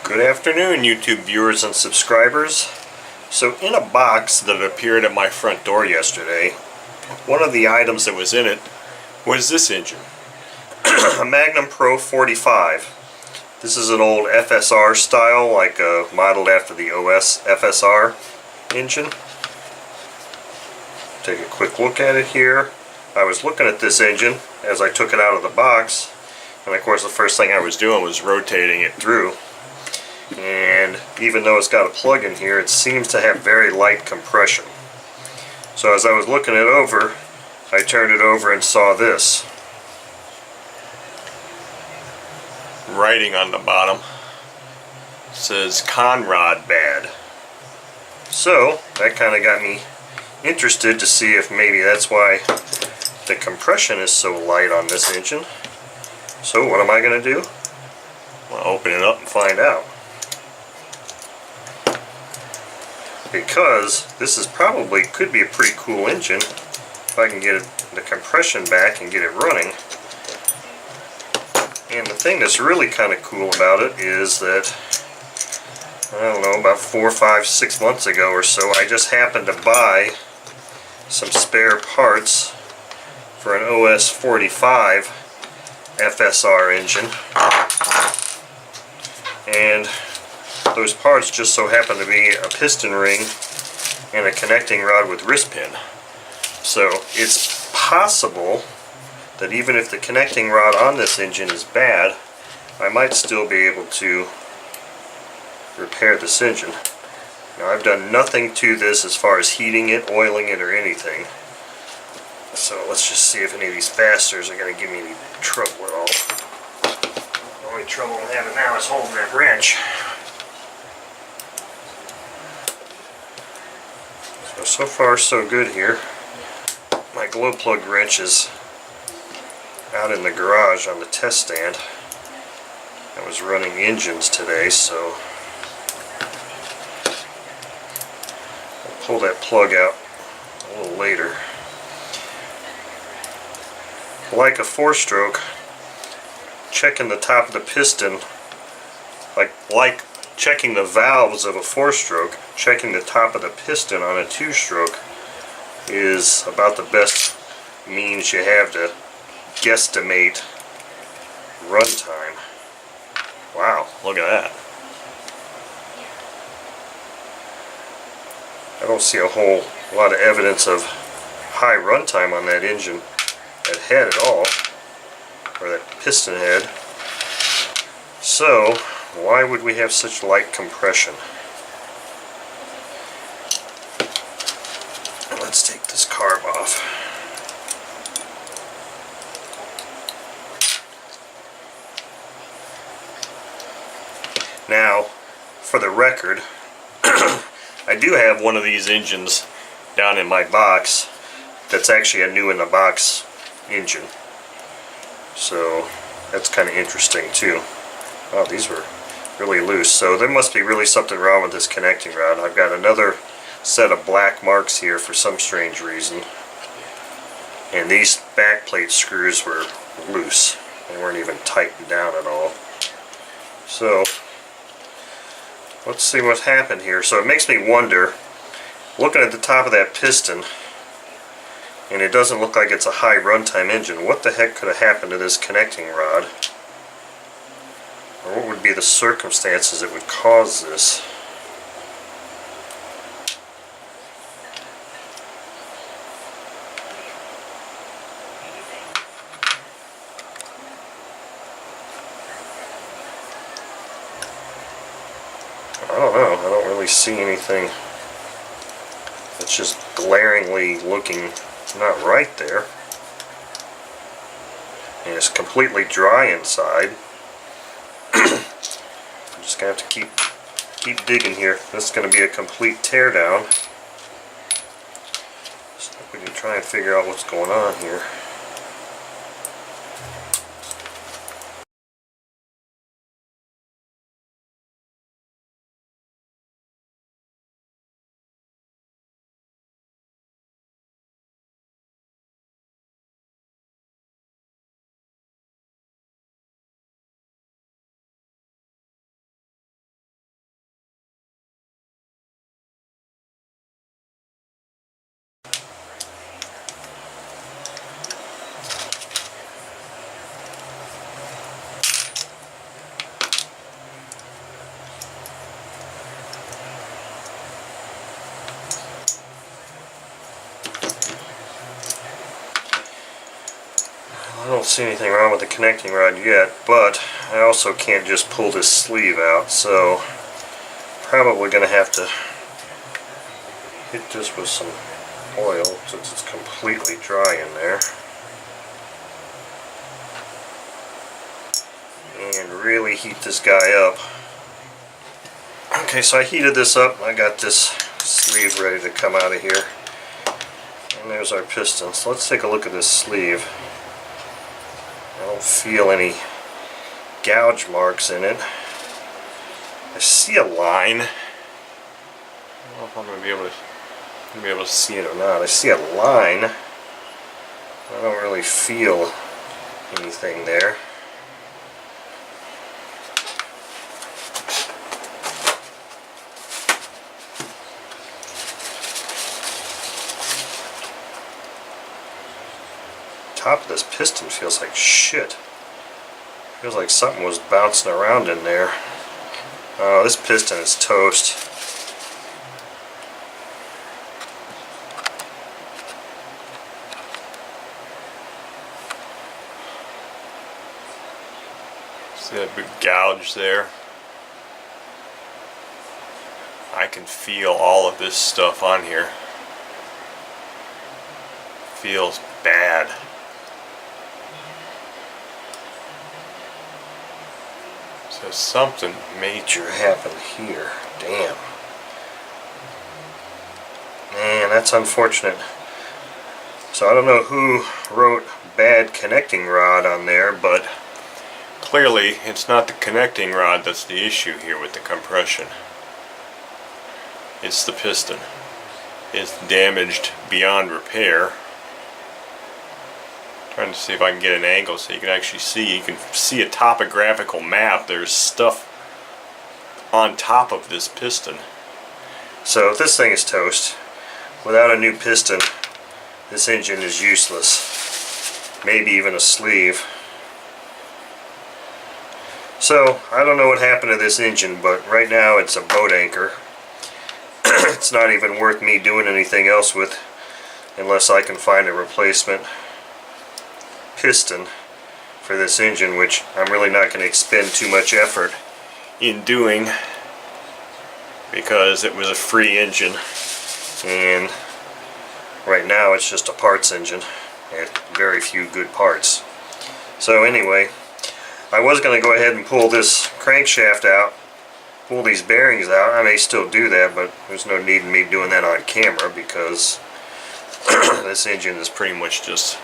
Good afternoon, YouTube viewers and subscribers. So in a box that appeared at my front door yesterday, one of the items that was in it was this engine. A Magnum Pro 45. This is an old FSR style, like modeled after the OS FSR engine. Take a quick look at it here. I was looking at this engine as I took it out of the box, and of course the first thing I was doing was rotating it through. And even though it's got a plug in here, it seems to have very light compression. So as I was looking it over, I turned it over and saw this. Writing on the bottom says Conrod bad. So that kind of got me interested to see if maybe that's why the compression is so light on this engine. So what am I going to do? I'll open it up and find out. Because this is probably could be a pretty cool engine if I can get the compression back and get it running. And the thing that's really kind of cool about it is that, I don't know, about 4, 5, 6 months ago or so, I just happened to buy some spare parts for an OS 45 FSR engine, and those parts just so happen to be a piston ring and a connecting rod with wrist pin. So it's possible that even if the connecting rod on this engine is bad, I might still be able to repair this engine. Now, I've done nothing to this as far as heating it, oiling it, or anything. So let's just see if any of these fasteners are going to give me any trouble at all. The only trouble I'm having now is holding that wrench. So far so good here. My glow plug wrench is out in the garage on the test stand. I was running engines today, so I'll pull that plug out a little later. Like a 4-stroke, checking the top of the piston, like checking the valves of a 4-stroke, checking the top of the piston on a 2-stroke is about the best means you have to guesstimate runtime. Wow, look at that. I don't see a whole lot of evidence of high runtime on that engine, that head at all, or that piston head. So why would we have such light compression? Let's take this carb off. Now, for the record, I do have one of these engines down in my box that's actually a new in the box engine. So that's kind of interesting too. Oh, these were really loose. So there must be really something wrong with this connecting rod. I've got another set of black marks here for some strange reason. And these back plate screws were loose. They weren't even tightened down at all. So let's see what happened here. So it makes me wonder, looking at the top of that piston, and it doesn't look like it's a high runtime engine, what the heck could have happened to this connecting rod? Or what would be the circumstances that would cause this? I don't know. I don't really see anything that's just glaringly looking not right there. And it's completely dry inside. I'm just gonna have to keep digging here. This is gonna be a complete teardown. So we can try and figure out what's going on here. don't see anything wrong with the connecting rod yet, but I also can't just pull this sleeve out, so probably going to have to hit this with some oil since it's completely dry in there. And really heat this guy up. Okay, so I heated this up. I got this sleeve ready to come out of here. And there's our piston. So let's take a look at this sleeve. I don't feel any gouge marks in it. I see a line. I don't know if I'm going to be able to see it or not. I see a line. I don't really feel anything there. Top of this piston feels like shit. Feels like something was bouncing around in there. Oh, this piston is toast. See that big gouge there? I can feel all of this stuff on here. Feels bad. So something major happened here. Damn. Man, that's unfortunate. So I don't know who wrote bad connecting rod on there, but clearly it's not the connecting rod that's the issue here with the compression. It's the piston. It's damaged beyond repair. Trying to see if I can get an angle so you can actually see. You can see a topographical map. There's stuff on top of this piston. So if this thing is toast, without a new piston, this engine is useless. Maybe even a sleeve. So I don't know what happened to this engine, but right now it's a boat anchor. It's not even worth me doing anything else with unless I can find a replacement piston for this engine, which I'm really not going to expend too much effort in doing because it was a free engine, and right now it's just a parts engine and very few good parts. So anyway, I was going to go ahead and pull this crankshaft out, pull these bearings out. I may still do that, but there's no need in me doing that on camera because this engine is pretty much just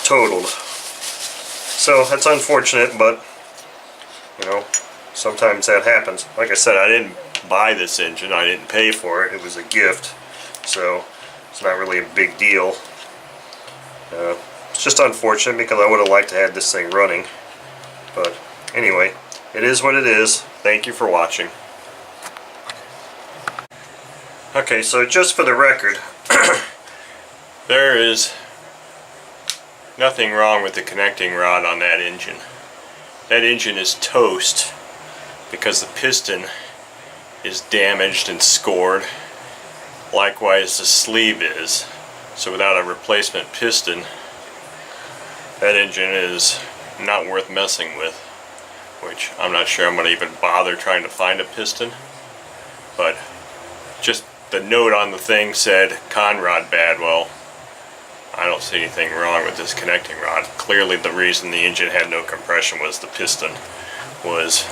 totaled. So that's unfortunate, but you know, sometimes that happens. Like I said, I didn't buy this engine. I didn't pay for it. It was a gift, so it's not really a big deal. It's just unfortunate because I would have liked to have this thing running. But anyway, it is what it is. Thank you for watching. Okay, so just for the record, there is nothing wrong with the connecting rod on that engine. That engine is toast because the piston is damaged and scored. Likewise the sleeve is. So without a replacement piston, that engine is not worth messing with. Which I'm not sure I'm going to even bother trying to find a piston. But just the note on the thing said conrod bad. Well, I don't see anything wrong with this connecting rod. Clearly the reason the engine had no compression was the piston was